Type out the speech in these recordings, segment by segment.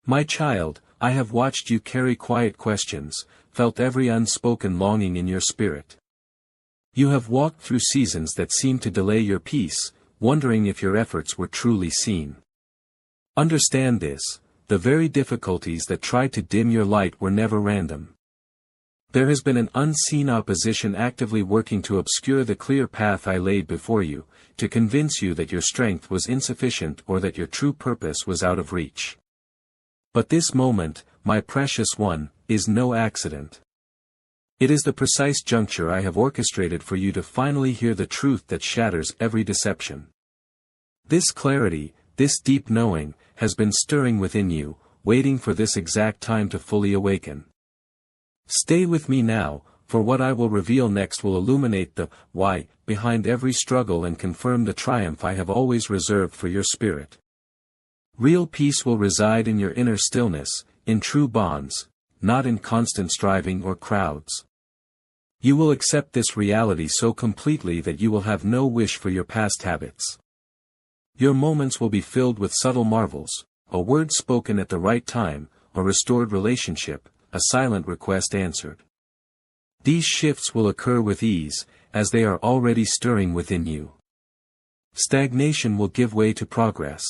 My child, I have watched you carry quiet questions, felt every unspoken longing in your spirit. You have walked through seasons that seemed to delay your peace, wondering if your efforts were truly seen. Understand this, the very difficulties that tried to dim your light were never random. There has been an unseen opposition actively working to obscure the clear path I laid before you, to convince you that your strength was insufficient or that your true purpose was out of reach. But this moment, my precious one, is no accident. It is the precise juncture I have orchestrated for you to finally hear the truth that shatters every deception. This clarity, this deep knowing, has been stirring within you, waiting for this exact time to fully awaken. Stay with me now, for what I will reveal next will illuminate the why behind every struggle and confirm the triumph I have always reserved for your spirit. Real peace will reside in your inner stillness, in true bonds, not in constant striving or crowds. You will accept this reality so completely that you will have no wish for your past habits. Your moments will be filled with subtle marvels, a word spoken at the right time, a restored relationship, a silent request answered. These shifts will occur with ease, as they are already stirring within you. Stagnation will give way to progress.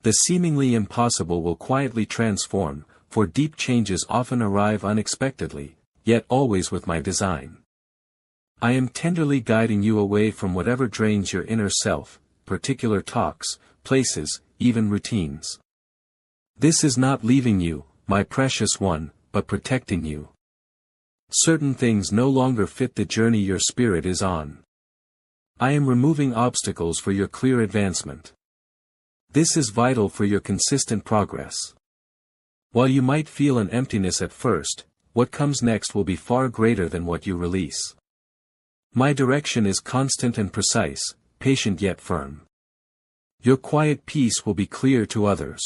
The seemingly impossible will quietly transform, for deep changes often arrive unexpectedly, yet always with my design. I am tenderly guiding you away from whatever drains your inner self, particular talks, places, even routines. This is not leaving you, my precious one, but protecting you. Certain things no longer fit the journey your spirit is on. I am removing obstacles for your clear advancement. This is vital for your consistent progress. While you might feel an emptiness at first, what comes next will be far greater than what you release. My direction is constant and precise, patient yet firm. Your quiet peace will be clear to others.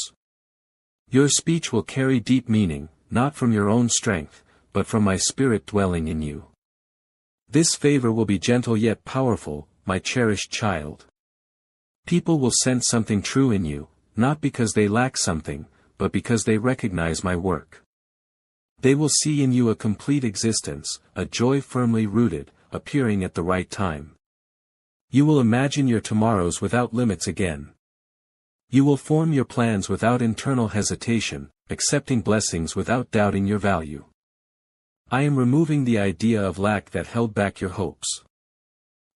Your speech will carry deep meaning, not from your own strength, but from my spirit dwelling in you. This favor will be gentle yet powerful, my cherished child. People will sense something true in you, not because they lack something, but because they recognize my work. They will see in you a complete existence, a joy firmly rooted, appearing at the right time. You will imagine your tomorrows without limits again. You will form your plans without internal hesitation, accepting blessings without doubting your value. I am removing the idea of lack that held back your hopes.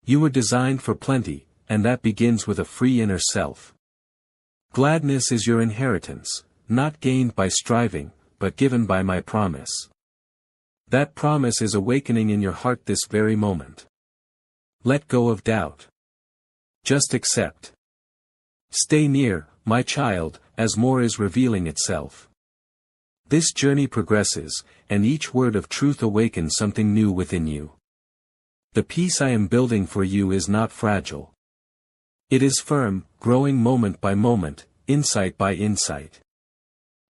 You were designed for plenty, and that begins with a free inner self. Gladness is your inheritance, not gained by striving, but given by my promise. That promise is awakening in your heart this very moment. Let go of doubt. Just accept. Stay near, my child, as more is revealing itself. This journey progresses, and each word of truth awakens something new within you. The peace I am building for you is not fragile. It is firm, growing moment by moment, insight by insight.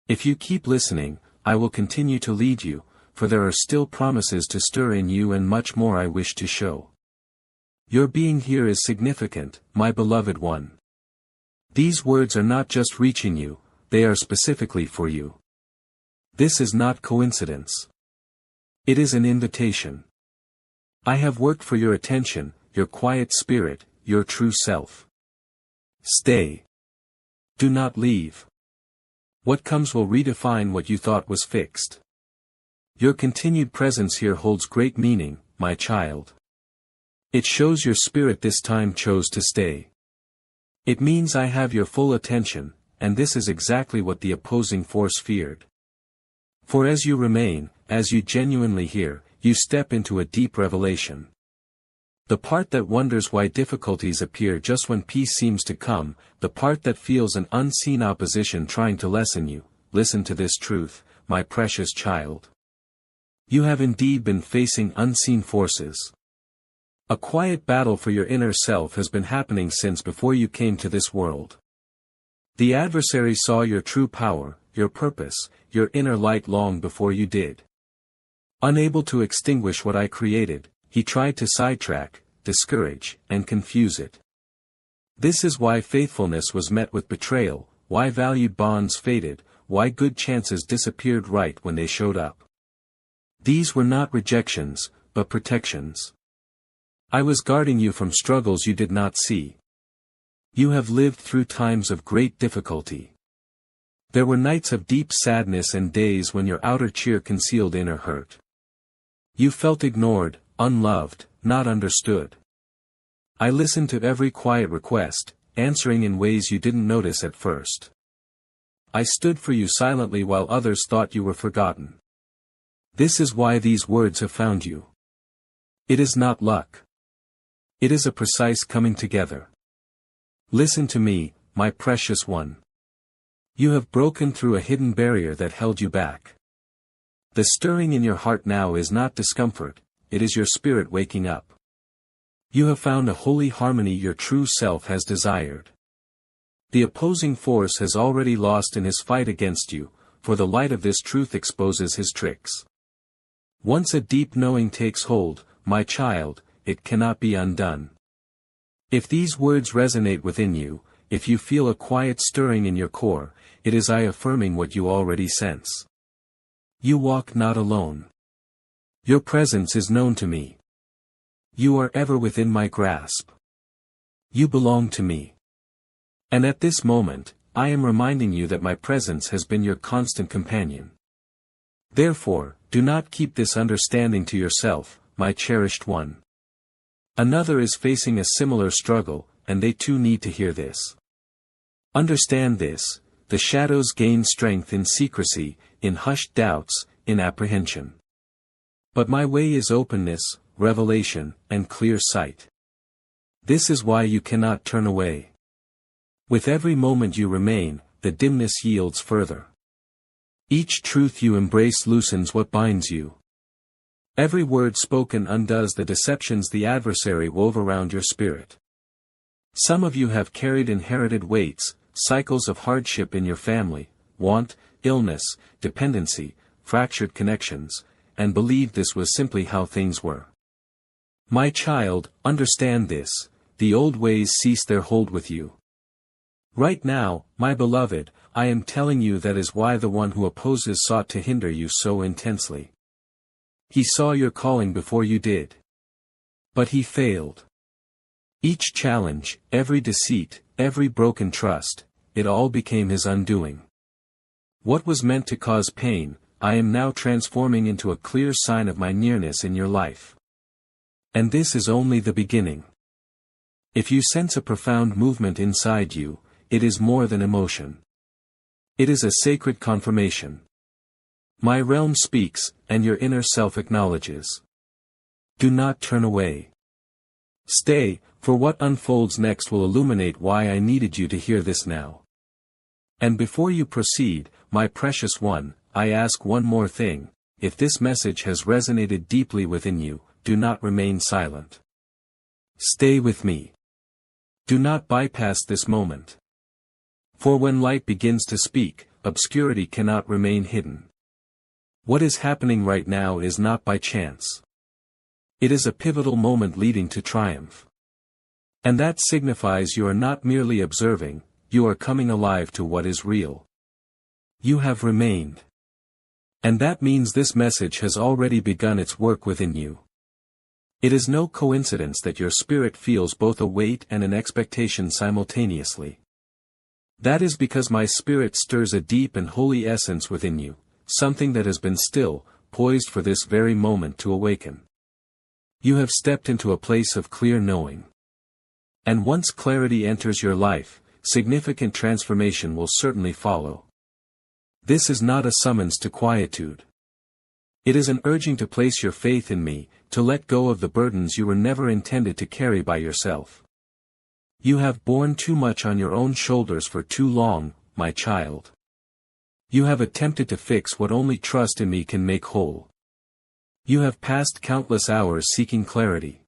If you keep listening, I will continue to lead you, for there are still promises to stir in you and much more I wish to show. Your being here is significant, my beloved one. These words are not just reaching you, they are specifically for you. This is not coincidence. It is an invitation. I have worked for your attention, your quiet spirit, your true self. Stay. Do not leave. What comes will redefine what you thought was fixed. Your continued presence here holds great meaning, my child. It shows your spirit this time chose to stay. It means I have your full attention, and this is exactly what the opposing force feared. For as you remain, as you genuinely hear, you step into a deep revelation. The part that wonders why difficulties appear just when peace seems to come, the part that feels an unseen opposition trying to lessen you, listen to this truth, my precious child. You have indeed been facing unseen forces. A quiet battle for your inner self has been happening since before you came to this world. The adversary saw your true power, your purpose, your inner light long before you did. Unable to extinguish what I created, he tried to sidetrack, discourage, and confuse it. This is why faithfulness was met with betrayal, why valued bonds faded, why good chances disappeared right when they showed up. These were not rejections, but protections. I was guarding you from struggles you did not see. You have lived through times of great difficulty. There were nights of deep sadness and days when your outer cheer concealed inner hurt. You felt ignored, unloved, not understood. I listened to every quiet request, answering in ways you didn't notice at first. I stood for you silently while others thought you were forgotten. This is why these words have found you. It is not luck. It is a precise coming together. Listen to me, my precious one. You have broken through a hidden barrier that held you back. The stirring in your heart now is not discomfort, it is your spirit waking up. You have found a holy harmony your true self has desired. The opposing force has already lost in his fight against you, for the light of this truth exposes his tricks. Once a deep knowing takes hold, my child, it cannot be undone. If these words resonate within you, if you feel a quiet stirring in your core, it is I affirming what you already sense. You walk not alone. Your presence is known to me. You are ever within my grasp. You belong to me. And at this moment, I am reminding you that my presence has been your constant companion. Therefore, do not keep this understanding to yourself, my cherished one. Another is facing a similar struggle, and they too need to hear this. Understand this: the shadows gain strength in secrecy, in hushed doubts, in apprehension. But my way is openness, revelation, and clear sight. This is why you cannot turn away. With every moment you remain, the dimness yields further. Each truth you embrace loosens what binds you. Every word spoken undoes the deceptions the adversary wove around your spirit. Some of you have carried inherited weights, cycles of hardship in your family, want, illness, dependency, fractured connections, and believed this was simply how things were. My child, understand this: the old ways cease their hold with you. Right now, my beloved, I am telling you that is why the one who opposes sought to hinder you so intensely. He saw your calling before you did. But he failed. Each challenge, every deceit, every broken trust, it all became his undoing. What was meant to cause pain, I am now transforming into a clear sign of my nearness in your life. And this is only the beginning. If you sense a profound movement inside you, it is more than emotion. It is a sacred confirmation. My realm speaks, and your inner self acknowledges. Do not turn away. Stay, for what unfolds next will illuminate why I needed you to hear this now. And before you proceed, my precious one, I ask one more thing: if this message has resonated deeply within you, do not remain silent. Stay with me. Do not bypass this moment. For when light begins to speak, obscurity cannot remain hidden. What is happening right now is not by chance. It is a pivotal moment leading to triumph. And that signifies you are not merely observing, you are coming alive to what is real. You have remained. And that means this message has already begun its work within you. It is no coincidence that your spirit feels both a weight and an expectation simultaneously. That is because my spirit stirs a deep and holy essence within you, something that has been still, poised for this very moment to awaken. You have stepped into a place of clear knowing. And once clarity enters your life, significant transformation will certainly follow. This is not a summons to quietude. It is an urging to place your faith in me, to let go of the burdens you were never intended to carry by yourself. You have borne too much on your own shoulders for too long, my child. You have attempted to fix what only trust in me can make whole. You have passed countless hours seeking clarity.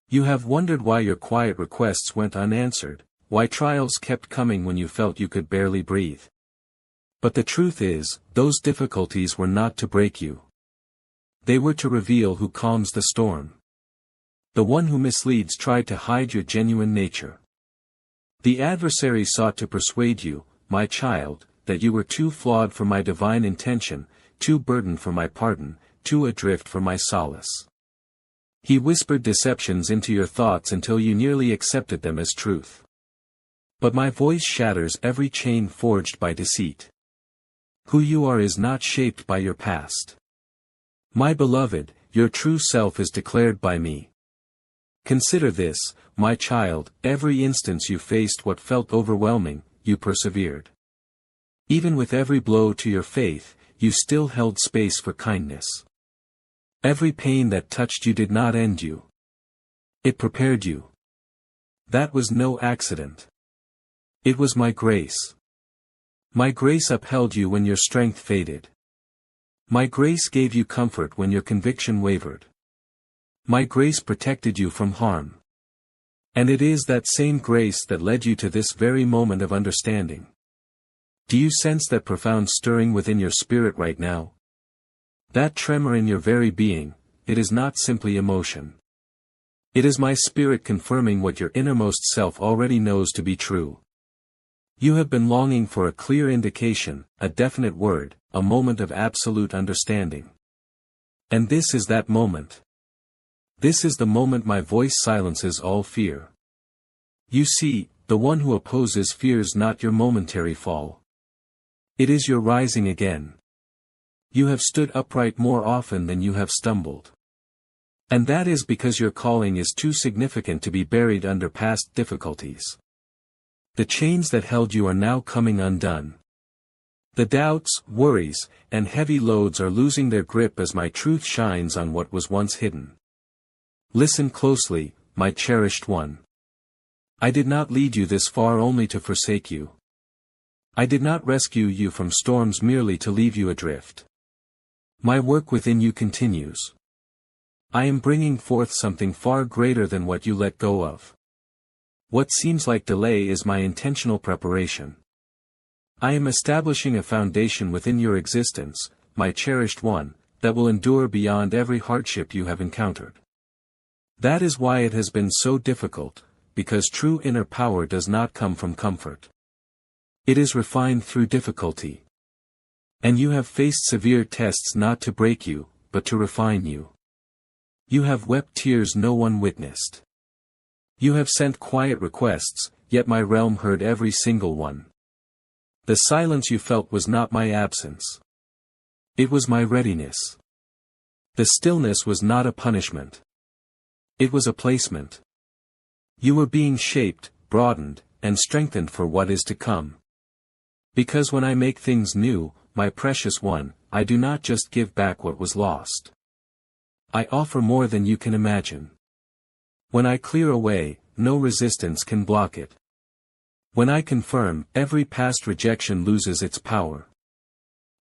You have wondered why your quiet requests went unanswered, why trials kept coming when you felt you could barely breathe. But the truth is, those difficulties were not to break you. They were to reveal who calms the storm. The one who misleads tried to hide your genuine nature. The adversary sought to persuade you, my child, that you were too flawed for my divine intention, too burdened for my pardon, too adrift for my solace. He whispered deceptions into your thoughts until you nearly accepted them as truth. But my voice shatters every chain forged by deceit. Who you are is not shaped by your past. My beloved, your true self is declared by me. Consider this, my child, every instance you faced what felt overwhelming, you persevered. Even with every blow to your faith, you still held space for kindness. Every pain that touched you did not end you. It prepared you. That was no accident. It was my grace. My grace upheld you when your strength faded. My grace gave you comfort when your conviction wavered. My grace protected you from harm. And it is that same grace that led you to this very moment of understanding. Do you sense that profound stirring within your spirit right now? That tremor in your very being, it is not simply emotion. It is my spirit confirming what your innermost self already knows to be true. You have been longing for a clear indication, a definite word, a moment of absolute understanding. And this is that moment. This is the moment my voice silences all fear. You see, the one who opposes fears not your momentary fall. It is your rising again. You have stood upright more often than you have stumbled. And that is because your calling is too significant to be buried under past difficulties. The chains that held you are now coming undone. The doubts, worries, and heavy loads are losing their grip as my truth shines on what was once hidden. Listen closely, my cherished one. I did not lead you this far only to forsake you. I did not rescue you from storms merely to leave you adrift. My work within you continues. I am bringing forth something far greater than what you let go of. What seems like delay is my intentional preparation. I am establishing a foundation within your existence, my cherished one, that will endure beyond every hardship you have encountered. That is why it has been so difficult, because true inner power does not come from comfort. It is refined through difficulty. And you have faced severe tests not to break you, but to refine you. You have wept tears no one witnessed. You have sent quiet requests, yet my realm heard every single one. The silence you felt was not my absence. It was my readiness. The stillness was not a punishment. It was a placement. You were being shaped, broadened, and strengthened for what is to come. Because when I make things new, my precious one, I do not just give back what was lost. I offer more than you can imagine. When I clear away, no resistance can block it. When I confirm, every past rejection loses its power.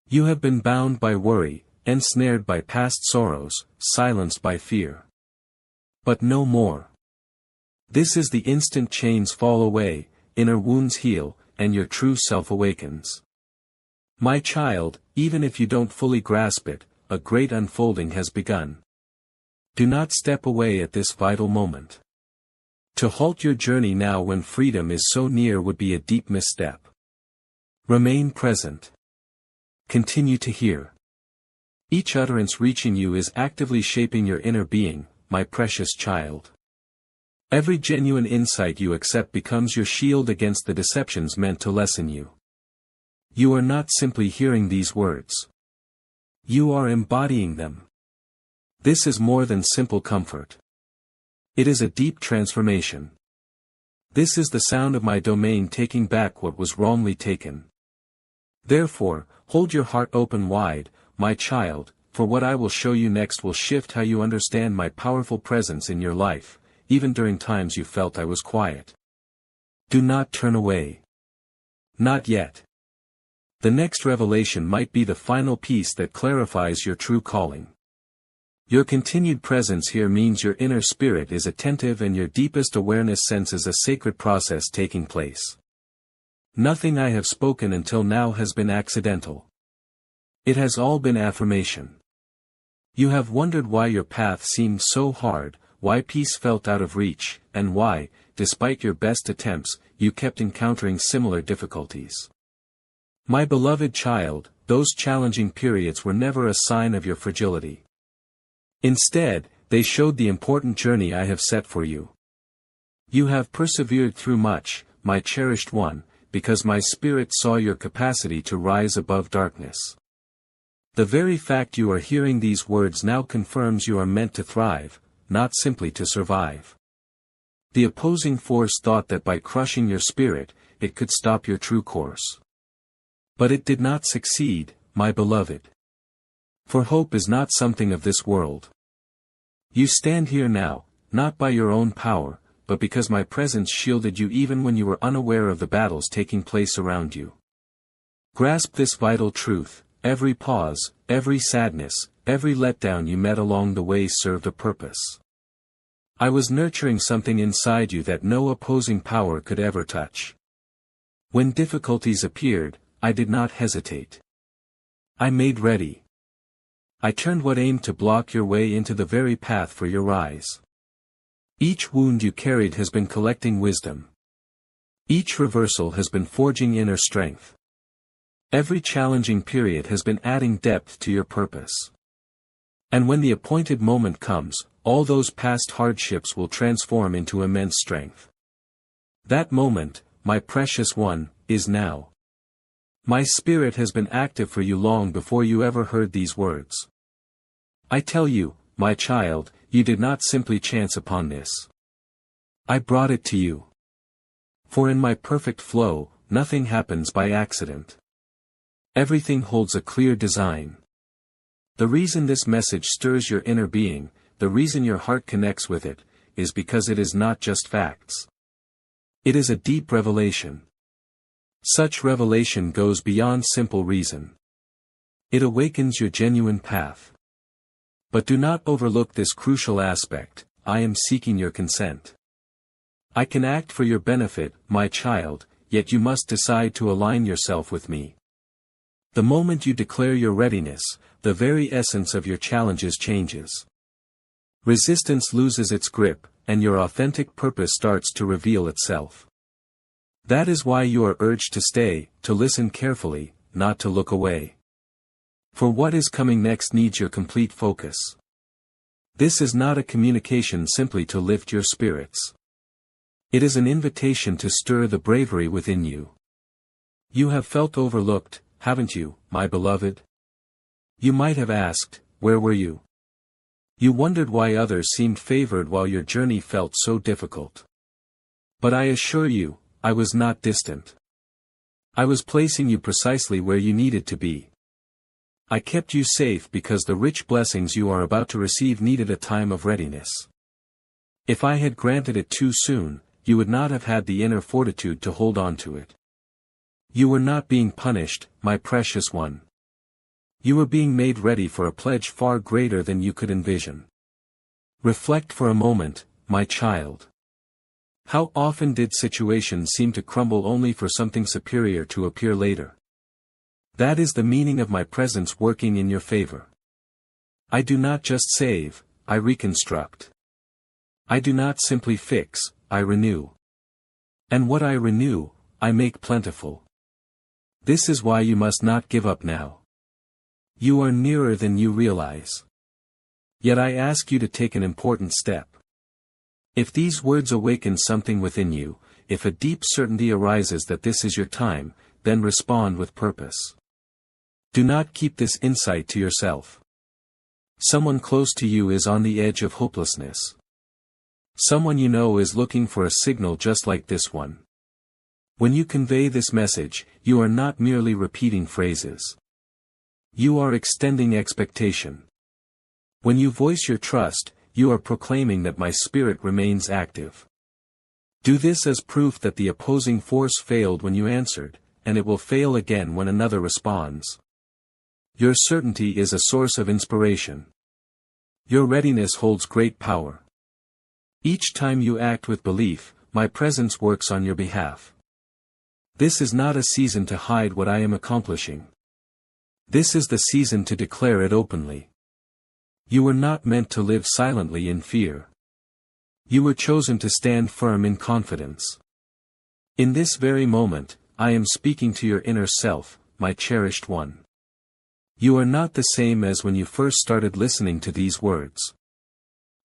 You have been bound by worry, ensnared by past sorrows, silenced by fear. But no more. This is the instant chains fall away, inner wounds heal, and your true self awakens. My child, even if you don't fully grasp it, a great unfolding has begun. Do not step away at this vital moment. To halt your journey now when freedom is so near would be a deep misstep. Remain present. Continue to hear. Each utterance reaching you is actively shaping your inner being, my precious child. Every genuine insight you accept becomes your shield against the deceptions meant to lessen you. You are not simply hearing these words. You are embodying them. This is more than simple comfort. It is a deep transformation. This is the sound of my domain taking back what was wrongly taken. Therefore, hold your heart open wide, my child, for what I will show you next will shift how you understand my powerful presence in your life, even during times you felt I was quiet. Do not turn away. Not yet. The next revelation might be the final piece that clarifies your true calling. Your continued presence here means your inner spirit is attentive and your deepest awareness senses a sacred process taking place. Nothing I have spoken until now has been accidental. It has all been affirmation. You have wondered why your path seemed so hard, why peace felt out of reach, and why, despite your best attempts, you kept encountering similar difficulties. My beloved child, those challenging periods were never a sign of your fragility. Instead, they showed the important journey I have set for you. You have persevered through much, my cherished one, because my Spirit saw your capacity to rise above darkness. The very fact you are hearing these words now confirms you are meant to thrive, not simply to survive. The opposing force thought that by crushing your spirit, it could stop your true course. But it did not succeed, my beloved. For hope is not something of this world. You stand here now, not by your own power, but because my presence shielded you even when you were unaware of the battles taking place around you. Grasp this vital truth: every pause, every sadness, every letdown you met along the way served a purpose. I was nurturing something inside you that no opposing power could ever touch. When difficulties appeared, I did not hesitate. I made ready. I turned what aimed to block your way into the very path for your rise. Each wound you carried has been collecting wisdom. Each reversal has been forging inner strength. Every challenging period has been adding depth to your purpose. And when the appointed moment comes, all those past hardships will transform into immense strength. That moment, my precious one, is now. My Spirit has been active for you long before you ever heard these words. I tell you, my child, you did not simply chance upon this. I brought it to you. For in my perfect flow, nothing happens by accident. Everything holds a clear design. The reason this message stirs your inner being, the reason your heart connects with it, is because it is not just facts. It is a deep revelation. Such revelation goes beyond simple reason. It awakens your genuine path. But do not overlook this crucial aspect: I am seeking your consent. I can act for your benefit, my child, yet you must decide to align yourself with me. The moment you declare your readiness, the very essence of your challenges changes. Resistance loses its grip, and your authentic purpose starts to reveal itself. That is why you are urged to stay, to listen carefully, not to look away. For what is coming next needs your complete focus. This is not a communication simply to lift your spirits. It is an invitation to stir the bravery within you. You have felt overlooked, haven't you, my beloved? You might have asked, where were you? You wondered why others seemed favored while your journey felt so difficult. But I assure you, I was not distant. I was placing you precisely where you needed to be. I kept you safe because the rich blessings you are about to receive needed a time of readiness. If I had granted it too soon, you would not have had the inner fortitude to hold on to it. You were not being punished, my precious one. You were being made ready for a pledge far greater than you could envision. Reflect for a moment, my child. How often did situations seem to crumble only for something superior to appear later? That is the meaning of my presence working in your favor. I do not just save, I reconstruct. I do not simply fix, I renew. And what I renew, I make plentiful. This is why you must not give up now. You are nearer than you realize. Yet I ask you to take an important step. If these words awaken something within you, if a deep certainty arises that this is your time, then respond with purpose. Do not keep this insight to yourself. Someone close to you is on the edge of hopelessness. Someone you know is looking for a signal just like this one. When you convey this message, you are not merely repeating phrases. You are extending expectation. When you voice your trust, you are proclaiming that my Spirit remains active. Do this as proof that the opposing force failed when you answered, and it will fail again when another responds. Your certainty is a source of inspiration. Your readiness holds great power. Each time you act with belief, my presence works on your behalf. This is not a season to hide what I am accomplishing. This is the season to declare it openly. You were not meant to live silently in fear. You were chosen to stand firm in confidence. In this very moment, I am speaking to your inner self, my cherished one. You are not the same as when you first started listening to these words.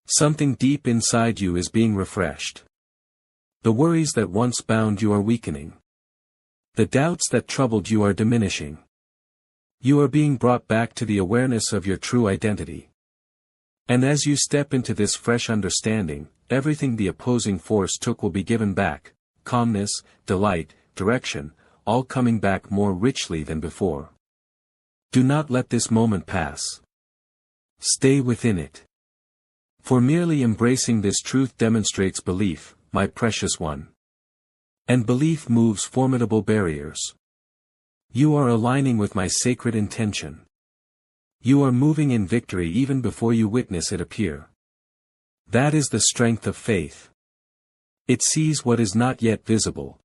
Something deep inside you is being refreshed. The worries that once bound you are weakening. The doubts that troubled you are diminishing. You are being brought back to the awareness of your true identity. And as you step into this fresh understanding, everything the opposing force took will be given back: calmness, delight, direction, all coming back more richly than before. Do not let this moment pass. Stay within it. For merely embracing this truth demonstrates belief, my precious one. And belief moves formidable barriers. You are aligning with my sacred intention. You are moving in victory even before you witness it appear. That is the strength of faith. It sees what is not yet visible.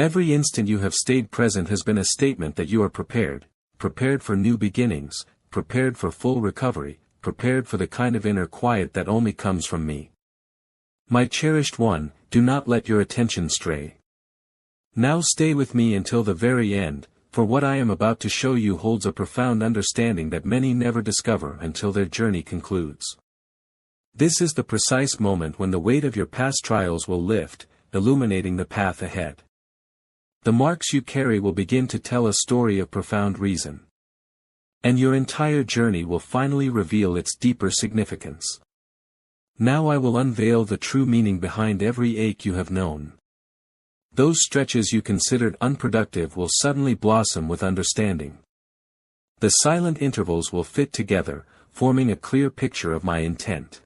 Every instant you have stayed present has been a statement that you are prepared for new beginnings, prepared for full recovery, prepared for the kind of inner quiet that only comes from me. My cherished one, do not let your attention stray. Now stay with me until the very end, for what I am about to show you holds a profound understanding that many never discover until their journey concludes. This is the precise moment when the weight of your past trials will lift, illuminating the path ahead. The marks you carry will begin to tell a story of profound reason. And your entire journey will finally reveal its deeper significance. Now I will unveil the true meaning behind every ache you have known. Those stretches you considered unproductive will suddenly blossom with understanding. The silent intervals will fit together, forming a clear picture of my intent.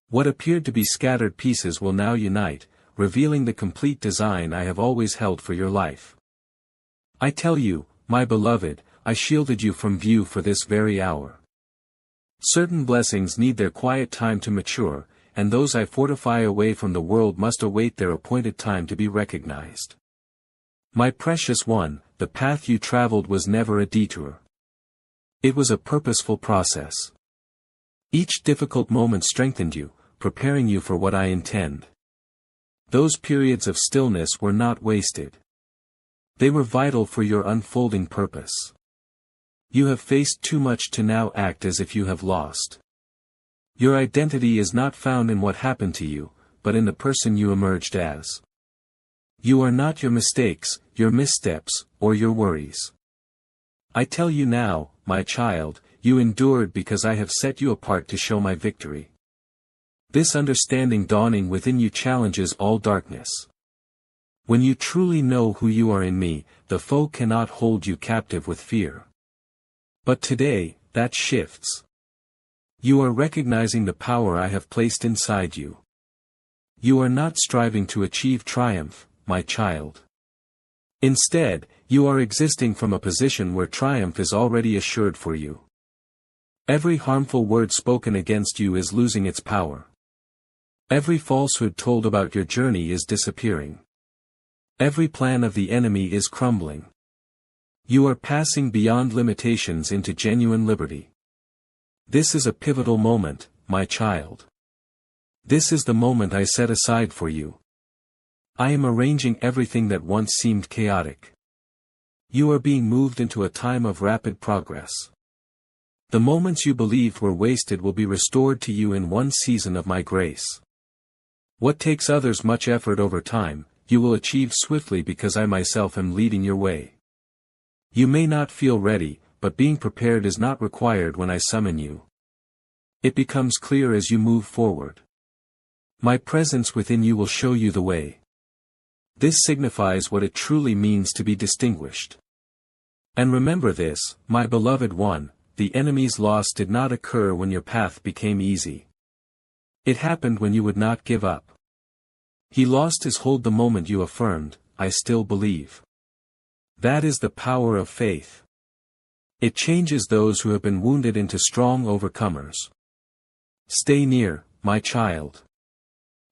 What appeared to be scattered pieces will now unite, revealing the complete design I have always held for your life. I tell you, my beloved, I shielded you from view for this very hour. Certain blessings need their quiet time to mature, and those I fortify away from the world must await their appointed time to be recognized. My precious one, the path you traveled was never a detour. It was a purposeful process. Each difficult moment strengthened you, preparing you for what I intend. Those periods of stillness were not wasted. They were vital for your unfolding purpose. You have faced too much to now act as if you have lost. Your identity is not found in what happened to you, but in the person you emerged as. You are not your mistakes, your missteps, or your worries. I tell you now, my child, you endured because I have set you apart to show my victory. This understanding dawning within you challenges all darkness. When you truly know who you are in me, the foe cannot hold you captive with fear. But today, that shifts. You are recognizing the power I have placed inside you. You are not striving to achieve triumph, my child. Instead, you are existing from a position where triumph is already assured for you. Every harmful word spoken against you is losing its power. Every falsehood told about your journey is disappearing. Every plan of the enemy is crumbling. You are passing beyond limitations into genuine liberty. This is a pivotal moment, my child. This is the moment I set aside for you. I am arranging everything that once seemed chaotic. You are being moved into a time of rapid progress. The moments you believed were wasted will be restored to you in one season of my grace. What takes others much effort over time, you will achieve swiftly because I myself am leading your way. You may not feel ready, but being prepared is not required when I summon you. It becomes clear as you move forward. My presence within you will show you the way. This signifies what it truly means to be distinguished. And remember this, my beloved one, the enemy's loss did not occur when your path became easy. It happened when you would not give up. He lost his hold the moment you affirmed, I still believe. That is the power of faith. It changes those who have been wounded into strong overcomers. Stay near, my child.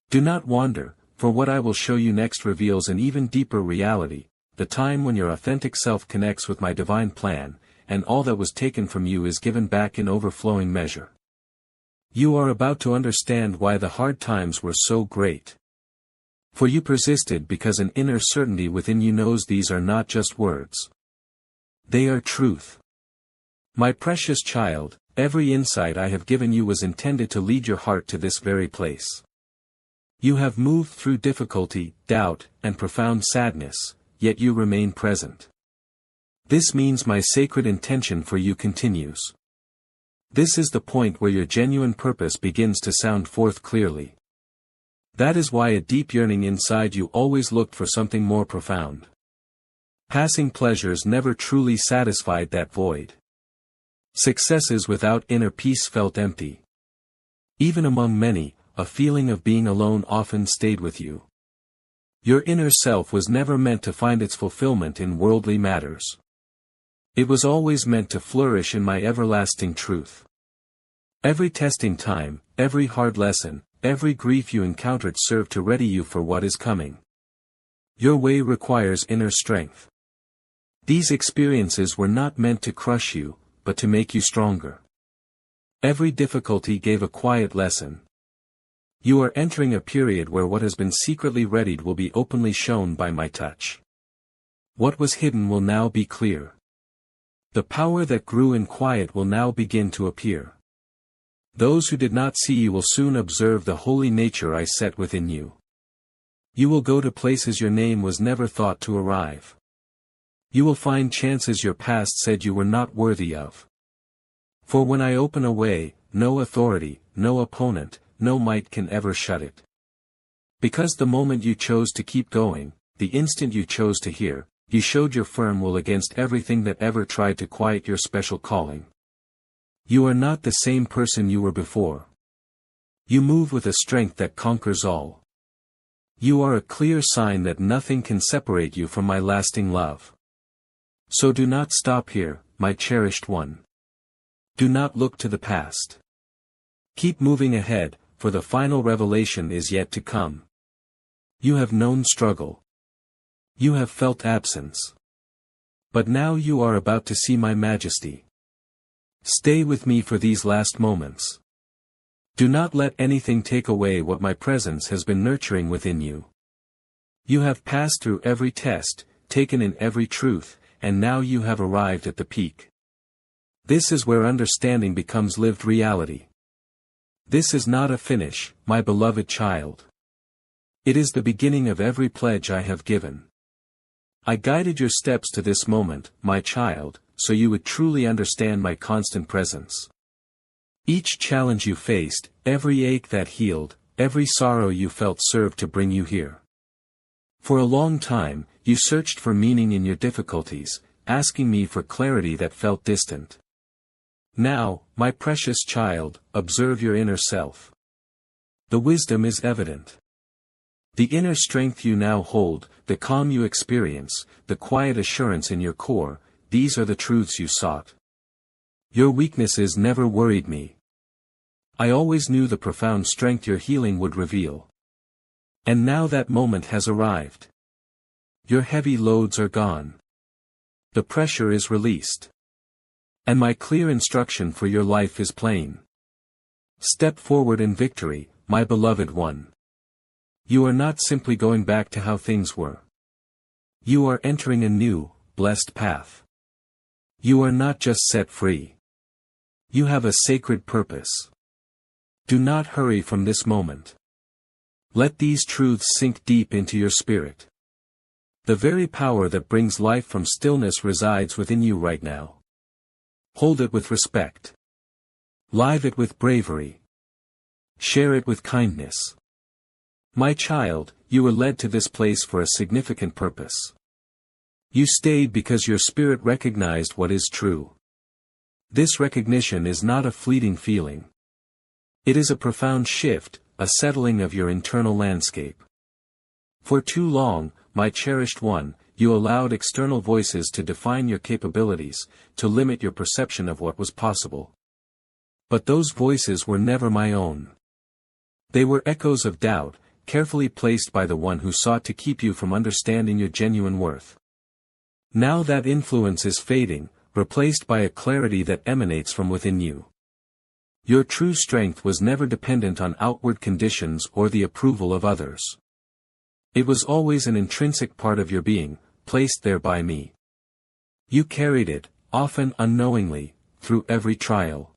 Do not wander, for what I will show you next reveals an even deeper reality, the time when your authentic self connects with my divine plan, and all that was taken from you is given back in overflowing measure. You are about to understand why the hard times were so great. For you persisted because an inner certainty within you knows these are not just words. They are truth. My precious child, every insight I have given you was intended to lead your heart to this very place. You have moved through difficulty, doubt, and profound sadness, yet you remain present. This means my sacred intention for you continues. This is the point where your genuine purpose begins to sound forth clearly. That is why a deep yearning inside you always looked for something more profound. Passing pleasures never truly satisfied that void. Successes without inner peace felt empty. Even among many, a feeling of being alone often stayed with you. Your inner self was never meant to find its fulfillment in worldly matters. It was always meant to flourish in my everlasting truth. Every testing time, every hard lesson, every grief you encountered served to ready you for what is coming. Your way requires inner strength. These experiences were not meant to crush you, but to make you stronger. Every difficulty gave a quiet lesson. You are entering a period where what has been secretly readied will be openly shown by my touch. What was hidden will now be clear. The power that grew in quiet will now begin to appear. Those who did not see you will soon observe the holy nature I set within you. You will go to places your name was never thought to arrive. You will find chances your past said you were not worthy of. For when I open a way, no authority, no opponent, no might can ever shut it. Because the moment you chose to keep going, the instant you chose to hear, you showed your firm will against everything that ever tried to quiet your special calling. You are not the same person you were before. You move with a strength that conquers all. You are a clear sign that nothing can separate you from my lasting love. So do not stop here, my cherished one. Do not look to the past. Keep moving ahead, for the final revelation is yet to come. You have known struggle. You have felt absence. But now you are about to see my majesty. Stay with me for these last moments. Do not let anything take away what my presence has been nurturing within you. You have passed through every test, taken in every truth, and now you have arrived at the peak. This is where understanding becomes lived reality. This is not a finish, my beloved child. It is the beginning of every pledge I have given. I guided your steps to this moment, my child, so you would truly understand my constant presence. Each challenge you faced, every ache that healed, every sorrow you felt served to bring you here. For a long time, you searched for meaning in your difficulties, asking me for clarity that felt distant. Now, my precious child, observe your inner self. The wisdom is evident. The inner strength you now hold, the calm you experience, the quiet assurance in your core, these are the truths you sought. Your weaknesses never worried me. I always knew the profound strength your healing would reveal. And now that moment has arrived. Your heavy loads are gone. The pressure is released. And my clear instruction for your life is plain. Step forward in victory, my beloved one. You are not simply going back to how things were. You are entering a new, blessed path. You are not just set free. You have a sacred purpose. Do not hurry from this moment. Let these truths sink deep into your spirit. The very power that brings life from stillness resides within you right now. Hold it with respect. Live it with bravery. Share it with kindness. My child, you were led to this place for a significant purpose. You stayed because your spirit recognized what is true. This recognition is not a fleeting feeling. It is a profound shift, a settling of your internal landscape. For too long, my cherished one, you allowed external voices to define your capabilities, to limit your perception of what was possible. But those voices were never my own. They were echoes of doubt, carefully placed by the one who sought to keep you from understanding your genuine worth. Now that influence is fading, replaced by a clarity that emanates from within you. Your true strength was never dependent on outward conditions or the approval of others. It was always an intrinsic part of your being, placed there by me. You carried it, often unknowingly, through every trial.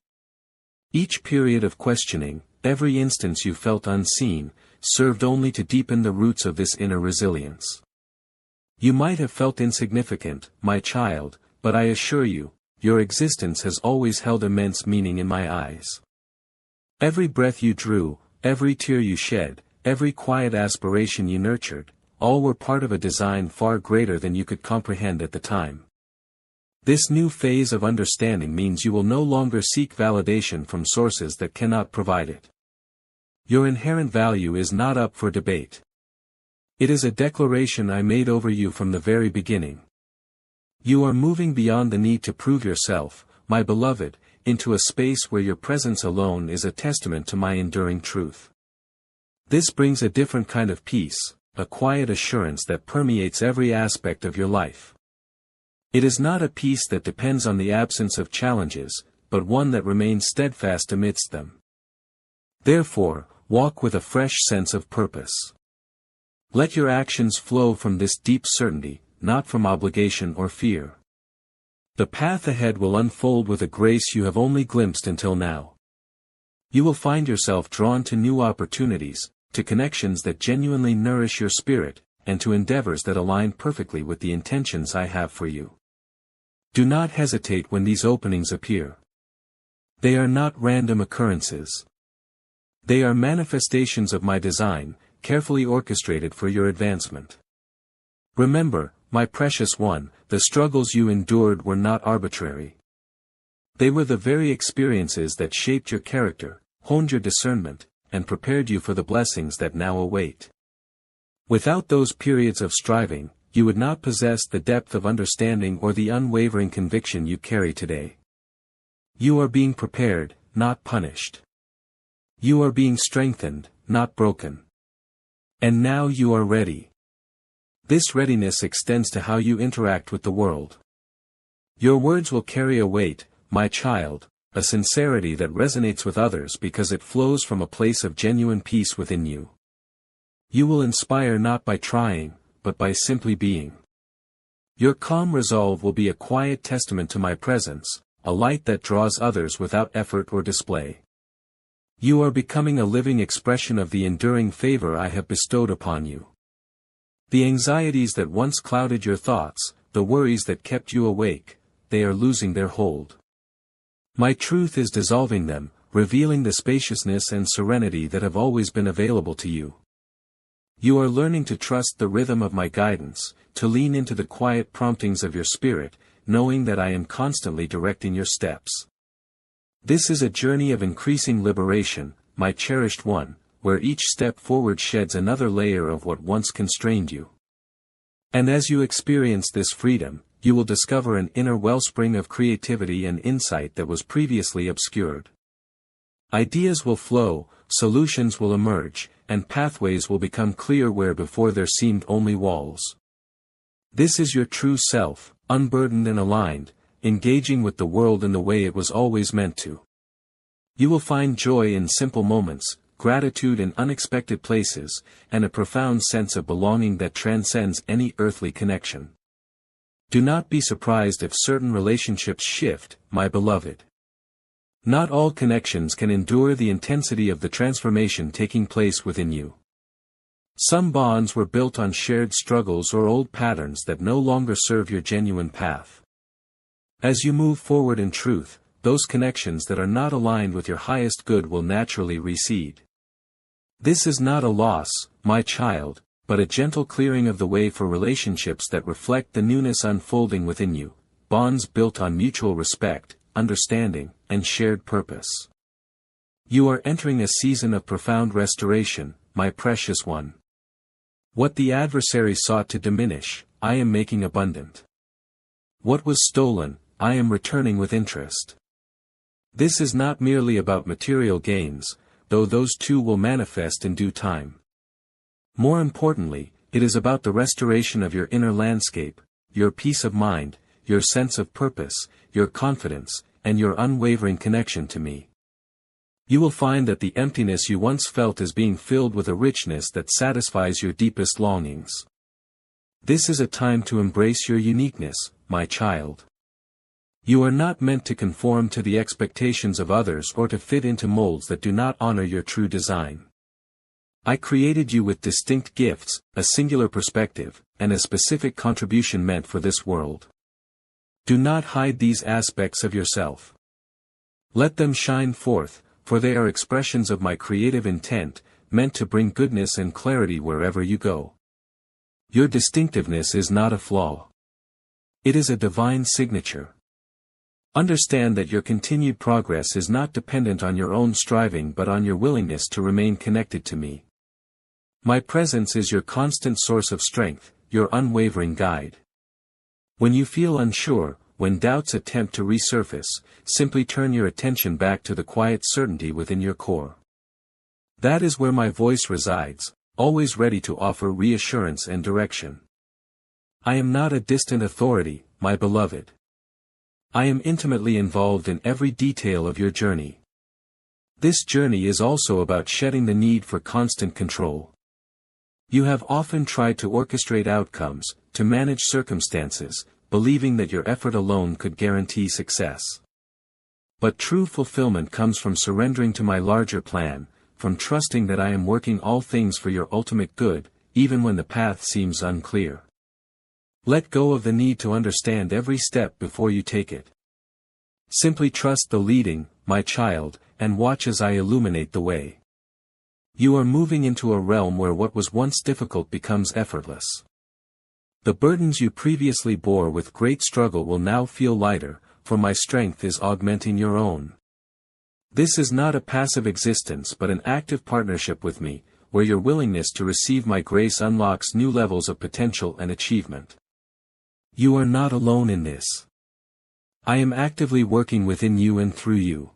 Each period of questioning, every instance you felt unseen, served only to deepen the roots of this inner resilience. You might have felt insignificant, my child, but I assure you, your existence has always held immense meaning in my eyes. Every breath you drew, every tear you shed, every quiet aspiration you nurtured, all were part of a design far greater than you could comprehend at the time. This new phase of understanding means you will no longer seek validation from sources that cannot provide it. Your inherent value is not up for debate. It is a declaration I made over you from the very beginning. You are moving beyond the need to prove yourself, my beloved, into a space where your presence alone is a testament to my enduring truth. This brings a different kind of peace, a quiet assurance that permeates every aspect of your life. It is not a peace that depends on the absence of challenges, but one that remains steadfast amidst them. Therefore, walk with a fresh sense of purpose. Let your actions flow from this deep certainty, not from obligation or fear. The path ahead will unfold with a grace you have only glimpsed until now. You will find yourself drawn to new opportunities, to connections that genuinely nourish your spirit, and to endeavors that align perfectly with the intentions I have for you. Do not hesitate when these openings appear. They are not random occurrences. They are manifestations of my design, carefully orchestrated for your advancement. Remember, my precious one, the struggles you endured were not arbitrary. They were the very experiences that shaped your character, honed your discernment, and prepared you for the blessings that now await. Without those periods of striving, you would not possess the depth of understanding or the unwavering conviction you carry today. You are being prepared, not punished. You are being strengthened, not broken. And now you are ready. This readiness extends to how you interact with the world. Your words will carry a weight, my child, a sincerity that resonates with others because it flows from a place of genuine peace within you. You will inspire not by trying, but by simply being. Your calm resolve will be a quiet testament to my presence, a light that draws others without effort or display. You are becoming a living expression of the enduring favor I have bestowed upon you. The anxieties that once clouded your thoughts, the worries that kept you awake, they are losing their hold. My truth is dissolving them, revealing the spaciousness and serenity that have always been available to you. You are learning to trust the rhythm of my guidance, to lean into the quiet promptings of your spirit, knowing that I am constantly directing your steps. This is a journey of increasing liberation, my cherished one, where each step forward sheds another layer of what once constrained you. And as you experience this freedom, you will discover an inner wellspring of creativity and insight that was previously obscured. Ideas will flow, solutions will emerge, and pathways will become clear where before there seemed only walls. This is your true self, unburdened and aligned, engaging with the world in the way it was always meant to. You will find joy in simple moments, gratitude in unexpected places, and a profound sense of belonging that transcends any earthly connection. Do not be surprised if certain relationships shift, my beloved. Not all connections can endure the intensity of the transformation taking place within you. Some bonds were built on shared struggles or old patterns that no longer serve your genuine path. As you move forward in truth, those connections that are not aligned with your highest good will naturally recede. This is not a loss, my child, but a gentle clearing of the way for relationships that reflect the newness unfolding within you, bonds built on mutual respect, understanding, and shared purpose. You are entering a season of profound restoration, my precious one. What the adversary sought to diminish, I am making abundant. What was stolen, I am returning with interest. This is not merely about material gains, though those too will manifest in due time. More importantly, it is about the restoration of your inner landscape, your peace of mind, your sense of purpose, your confidence, and your unwavering connection to me. You will find that the emptiness you once felt is being filled with a richness that satisfies your deepest longings. This is a time to embrace your uniqueness, my child. You are not meant to conform to the expectations of others or to fit into molds that do not honor your true design. I created you with distinct gifts, a singular perspective, and a specific contribution meant for this world. Do not hide these aspects of yourself. Let them shine forth, for they are expressions of my creative intent, meant to bring goodness and clarity wherever you go. Your distinctiveness is not a flaw. It is a divine signature. Understand that your continued progress is not dependent on your own striving but on your willingness to remain connected to me. My presence is your constant source of strength, your unwavering guide. When you feel unsure, when doubts attempt to resurface, simply turn your attention back to the quiet certainty within your core. That is where my voice resides, always ready to offer reassurance and direction. I am not a distant authority, my beloved. I am intimately involved in every detail of your journey. This journey is also about shedding the need for constant control. You have often tried to orchestrate outcomes, to manage circumstances, believing that your effort alone could guarantee success. But true fulfillment comes from surrendering to my larger plan, from trusting that I am working all things for your ultimate good, even when the path seems unclear. Let go of the need to understand every step before you take it. Simply trust the leading, my child, and watch as I illuminate the way. You are moving into a realm where what was once difficult becomes effortless. The burdens you previously bore with great struggle will now feel lighter, for my strength is augmenting your own. This is not a passive existence but an active partnership with me, where your willingness to receive my grace unlocks new levels of potential and achievement. You are not alone in this. I am actively working within you and through you.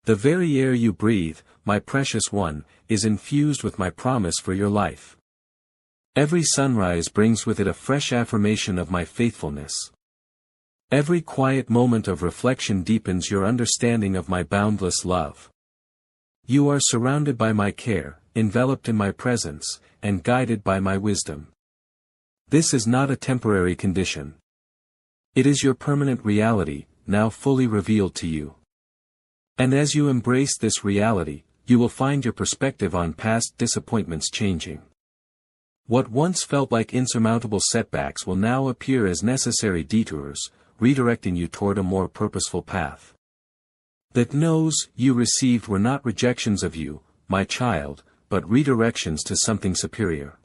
The very air you breathe, my precious one, is infused with my promise for your life. Every sunrise brings with it a fresh affirmation of my faithfulness. Every quiet moment of reflection deepens your understanding of my boundless love. You are surrounded by my care, enveloped in my presence, and guided by my wisdom. This is not a temporary condition. It is your permanent reality, now fully revealed to you. And as you embrace this reality, you will find your perspective on past disappointments changing. What once felt like insurmountable setbacks will now appear as necessary detours, redirecting you toward a more purposeful path. That no's you received were not rejections of you, my child, but redirections to something superior.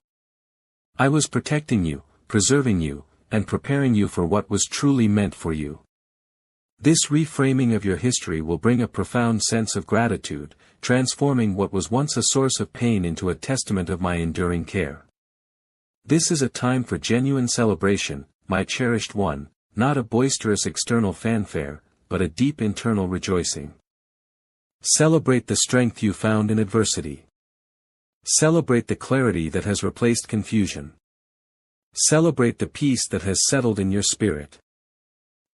I was protecting you, preserving you, and preparing you for what was truly meant for you. This reframing of your history will bring a profound sense of gratitude, transforming what was once a source of pain into a testament of my enduring care. This is a time for genuine celebration, my cherished one, not a boisterous external fanfare, but a deep internal rejoicing. Celebrate the strength you found in adversity. Celebrate the clarity that has replaced confusion. Celebrate the peace that has settled in your spirit.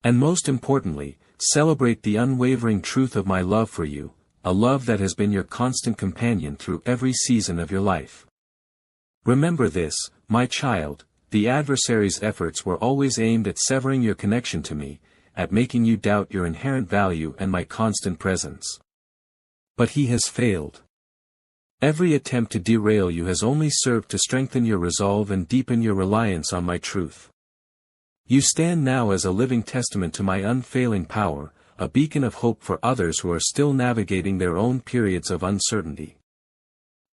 And most importantly, celebrate the unwavering truth of my love for you, a love that has been your constant companion through every season of your life. Remember this, my child, the adversary's efforts were always aimed at severing your connection to me, at making you doubt your inherent value and my constant presence. But he has failed. Every attempt to derail you has only served to strengthen your resolve and deepen your reliance on my truth. You stand now as a living testament to my unfailing power, a beacon of hope for others who are still navigating their own periods of uncertainty.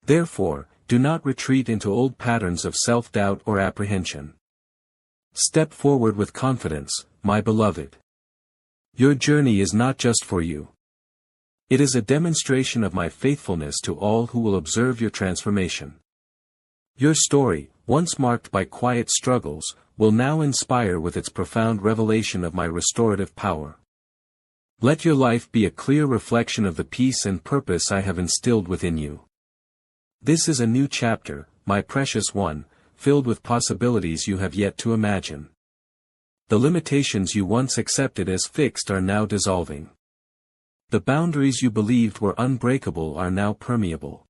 Therefore, do not retreat into old patterns of self-doubt or apprehension. Step forward with confidence, my beloved. Your journey is not just for you. It is a demonstration of my faithfulness to all who will observe your transformation. Your story, once marked by quiet struggles, will now inspire with its profound revelation of my restorative power. Let your life be a clear reflection of the peace and purpose I have instilled within you. This is a new chapter, my precious one, filled with possibilities you have yet to imagine. The limitations you once accepted as fixed are now dissolving. The boundaries you believed were unbreakable are now permeable.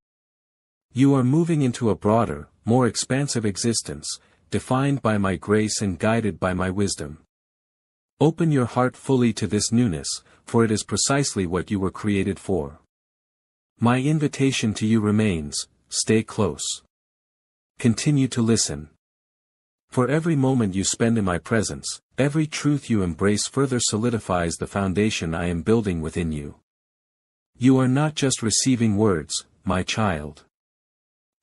You are moving into a broader, more expansive existence, defined by my grace and guided by my wisdom. Open your heart fully to this newness, for it is precisely what you were created for. My invitation to you remains: stay close. Continue to listen. For every moment you spend in my presence, every truth you embrace further solidifies the foundation I am building within you. You are not just receiving words, my child.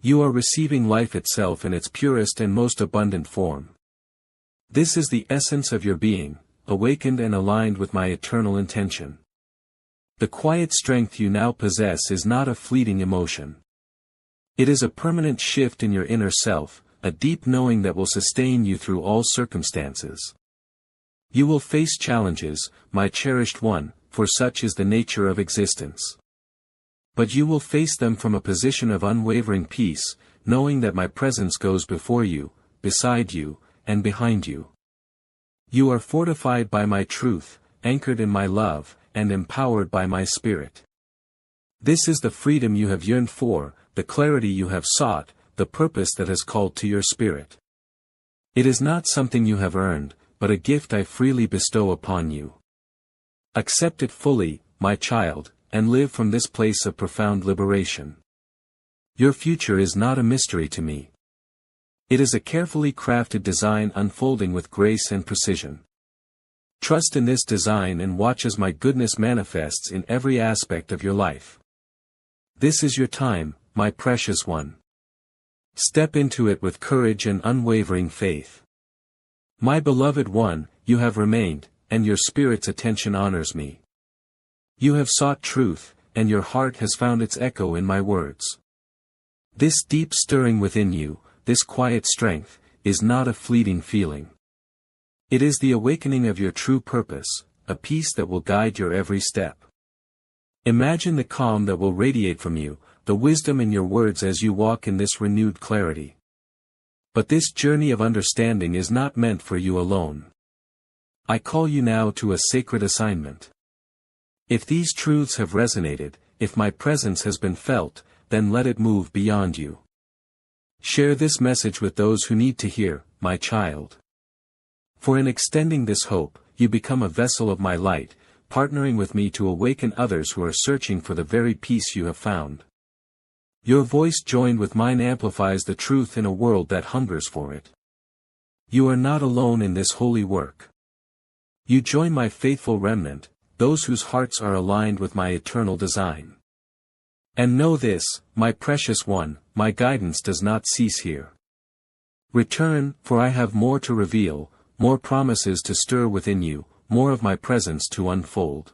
You are receiving life itself in its purest and most abundant form. This is the essence of your being, awakened and aligned with my eternal intention. The quiet strength you now possess is not a fleeting emotion. It is a permanent shift in your inner self, a deep knowing that will sustain you through all circumstances. You will face challenges, my cherished one, for such is the nature of existence. But you will face them from a position of unwavering peace, knowing that my presence goes before you, beside you, and behind you. You are fortified by my truth, anchored in my love, and empowered by my spirit. This is the freedom you have yearned for, the clarity you have sought, the purpose that has called to your spirit. It is not something you have earned, but a gift I freely bestow upon you. Accept it fully, my child, and live from this place of profound liberation. Your future is not a mystery to me. It is a carefully crafted design unfolding with grace and precision. Trust in this design and watch as my goodness manifests in every aspect of your life. This is your time, my precious one. Step into it with courage and unwavering faith. My beloved one, you have remained, and your spirit's attention honors me. You have sought truth, and your heart has found its echo in my words. This deep stirring within you, this quiet strength, is not a fleeting feeling. It is the awakening of your true purpose, a peace that will guide your every step. Imagine the calm that will radiate from you, the wisdom in your words as you walk in this renewed clarity. But this journey of understanding is not meant for you alone. I call you now to a sacred assignment. If these truths have resonated, if my presence has been felt, then let it move beyond you. Share this message with those who need to hear, my child. For in extending this hope, you become a vessel of my light, partnering with me to awaken others who are searching for the very peace you have found. Your voice joined with mine amplifies the truth in a world that hungers for it. You are not alone in this holy work. You join my faithful remnant, those whose hearts are aligned with my eternal design. And know this, my precious one, my guidance does not cease here. Return, for I have more to reveal, more promises to stir within you, more of my presence to unfold.